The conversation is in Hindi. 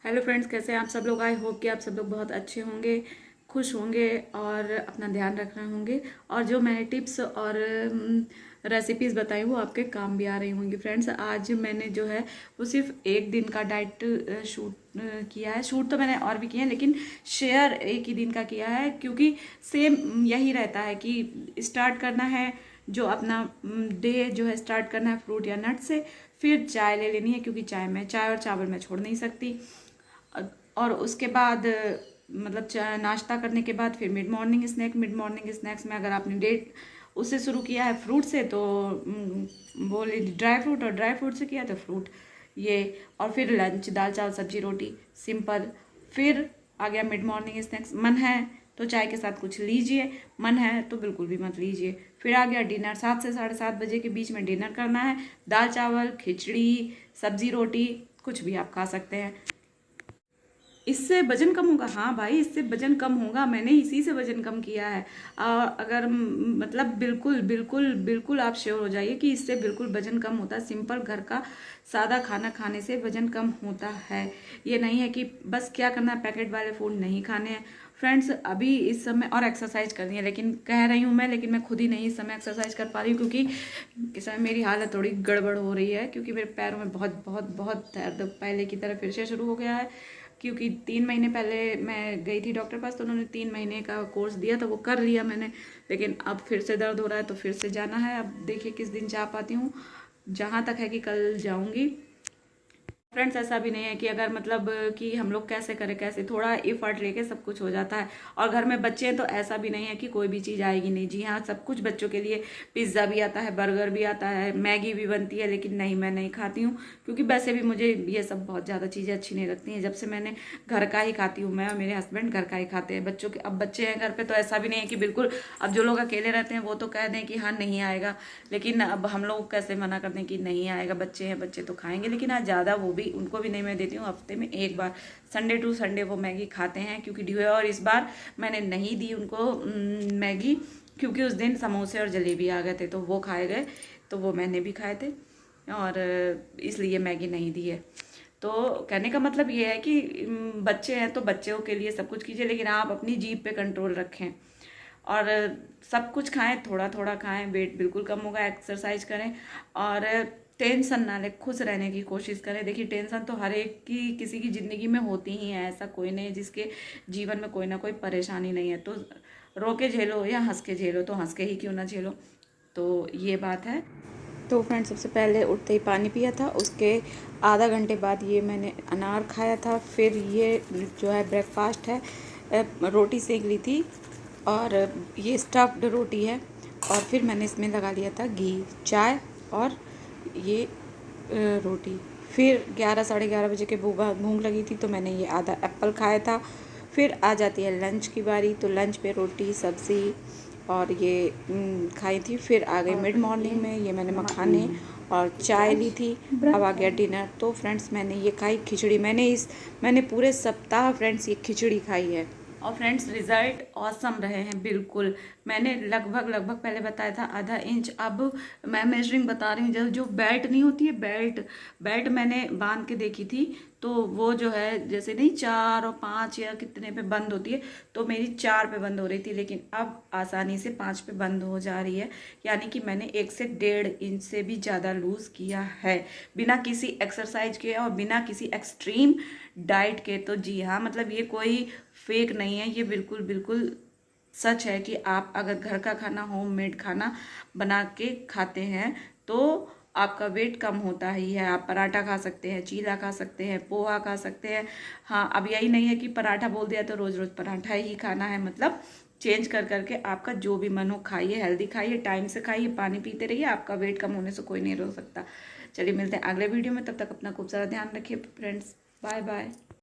हेलो फ्रेंड्स, कैसे हैं आप सब लोग। आई होप कि आप सब लोग बहुत अच्छे होंगे, खुश होंगे और अपना ध्यान रख रहे होंगे। और जो मैंने टिप्स और रेसिपीज़ बताई वो आपके काम भी आ रही होंगी। फ्रेंड्स, आज मैंने जो है वो सिर्फ एक दिन का डाइट शूट किया है। शूट तो मैंने और भी किए हैं, लेकिन शेयर एक ही दिन का किया है, क्योंकि सेम यही रहता है कि स्टार्ट करना है जो अपना डे जो है स्टार्ट करना है फ्रूट या नट से। फिर चाय ले लेनी है, क्योंकि चाय और चावल मैं छोड़ नहीं सकती। और उसके बाद मतलब नाश्ता करने के बाद फिर मिड मॉर्निंग स्नैक्स में अगर आपने डेट उससे शुरू किया है फ्रूट से तो वो ड्राई फ्रूट, और ड्राई फ्रूट से किया तो फ्रूट ये। और फिर लंच दाल चावल सब्जी रोटी सिंपल। फिर आ गया मिड मॉर्निंग स्नैक्स, मन है तो चाय के साथ कुछ लीजिए, मन है तो बिल्कुल भी मत लीजिए। फिर आ गया डिनर, 7 से 7:30 बजे के बीच में डिनर करना है। दाल चावल खिचड़ी सब्जी रोटी कुछ भी आप खा सकते हैं। इससे वजन कम होगा? हाँ भाई, इससे वजन कम होगा। मैंने इसी से वजन कम किया है। अगर मतलब बिल्कुल बिल्कुल बिल्कुल आप श्योर हो जाइए कि इससे बिल्कुल वजन कम होता है। सिंपल घर का सादा खाना खाने से वजन कम होता है। ये नहीं है कि बस क्या करना है, पैकेट वाले फूड नहीं खाने हैं। फ्रेंड्स, अभी इस समय और एक्सरसाइज करनी है, लेकिन कह रही हूँ मैं, लेकिन मैं खुद ही नहीं इस समय एक्सरसाइज कर पा रही हूँ, क्योंकि इस समय मेरी हालत थोड़ी गड़बड़ हो रही है, क्योंकि मेरे पैरों में बहुत बहुत बहुत दर्द पहले की तरह फिर से शुरू हो गया है। क्योंकि 3 महीने पहले मैं गई थी डॉक्टर पास, तो उन्होंने 3 महीने का कोर्स दिया, तो वो कर लिया मैंने। लेकिन अब फिर से दर्द हो रहा है, तो फिर से जाना है। अब देखिए किस दिन जा पाती हूँ। जहाँ तक है कि कल जाऊँगी। फ्रेंड्स, ऐसा भी नहीं है कि अगर मतलब कि हम लोग कैसे करें, कैसे थोड़ा एफर्ट लेके सब कुछ हो जाता है। और घर में बच्चे हैं तो ऐसा भी नहीं है कि कोई भी चीज़ आएगी नहीं। जी हाँ, सब कुछ बच्चों के लिए, पिज्ज़ा भी आता है, बर्गर भी आता है, मैगी भी बनती है, लेकिन नहीं, मैं नहीं खाती हूँ, क्योंकि वैसे भी मुझे ये सब बहुत ज़्यादा चीज़ें अच्छी नहीं लगती हैं। जब से मैंने घर का ही खाती हूँ, मैं और मेरे हस्बैंड घर का ही खाते हैं। बच्चों के अब बच्चे हैं घर पे, तो ऐसा भी नहीं है कि बिल्कुल अब जो लोग अकेले रहते हैं वो तो कह दें कि हाँ नहीं आएगा, लेकिन अब हम लोग कैसे मना कर दें कि नहीं आएगा। बच्चे हैं, बच्चे तो खाएंगे, लेकिन आज ज़्यादा वो भी उनको भी नहीं मैं देती हूँ। हफ्ते में एक बार संडे टू संडे वो मैगी खाते हैं, क्योंकि ड्यू है। और इस बार मैंने नहीं दी उनको मैगी, क्योंकि उस दिन समोसे और जलेबी आ गए थे, तो वो खाए गए, तो वो मैंने भी खाए थे, और इसलिए मैगी नहीं दी है। तो कहने का मतलब ये है कि बच्चे हैं तो बच्चों के लिए सब कुछ कीजिए, लेकिन आप अपनी जीभ पे कंट्रोल रखें और सब कुछ खाएं, थोड़ा थोड़ा खाएं। वेट बिल्कुल कम होगा, एक्सरसाइज करें और टेंशन ना ले, खुश रहने की कोशिश करें। देखिए, टेंशन तो हर एक की किसी की ज़िंदगी में होती ही है। ऐसा कोई नहीं जिसके जीवन में कोई ना कोई परेशानी नहीं है। तो रो के झेलो या हंस के झेलो, तो हंस के ही क्यों ना झेलो। तो ये बात है। तो फ्रेंड्स, सबसे पहले उठते ही पानी पिया था, उसके आधा घंटे बाद ये मैंने अनार खाया था। फिर ये जो है ब्रेकफास्ट है, रोटी सेक ली थी, और ये स्टफ्ड रोटी है। और फिर मैंने इसमें लगा लिया था घी, चाय और ये रोटी। फिर 11 साढ़े 11 बजे के भूख लगी थी, तो मैंने ये आधा एप्पल खाया था। फिर आ जाती है लंच की बारी, तो लंच पे रोटी सब्ज़ी और ये खाई थी। फिर आ गई मिड मॉर्निंग में, ये मैंने मखाने और चाय ली थी। अब आ गया डिनर। तो फ्रेंड्स, मैंने ये खाई खिचड़ी। मैंने पूरे सप्ताह फ्रेंड्स ये खिचड़ी खाई है। और फ्रेंड्स, रिजल्ट ऑसम रहे हैं बिल्कुल। मैंने लगभग पहले बताया था आधा इंच, अब मैं मेजरिंग बता रही हूँ। जो बेल्ट नहीं होती है, बेल्ट मैंने बांध के देखी थी, तो वो जो है जैसे नहीं 4 और 5 या कितने पे बंद होती है, तो मेरी 4 पे बंद हो रही थी, लेकिन अब आसानी से 5 पे बंद हो जा रही है। यानी कि मैंने 1 से 1.5 इंच से भी ज़्यादा लूज़ किया है, बिना किसी एक्सरसाइज के और बिना किसी एक्सट्रीम डाइट के। तो जी हाँ, मतलब ये कोई फेक नहीं है, ये बिल्कुल बिल्कुल सच है कि आप अगर घर का खाना, होममेड खाना बना के खाते हैं तो आपका वेट कम होता ही है। आप पराठा खा सकते हैं, चीला खा सकते हैं, पोहा खा सकते हैं। हाँ, अब यही नहीं है कि पराठा बोल दिया तो रोज़ रोज़ पराठा ही खाना है। मतलब चेंज कर करके आपका जो भी मन हो खाइए, हेल्दी खाइए, टाइम से खाइए, पानी पीते रहिए। आपका वेट कम होने से कोई नहीं रोक सकता। चलिए, मिलते हैं अगले वीडियो में, तब तक अपना खूब सारा ध्यान रखिए फ्रेंड्स। Bye bye.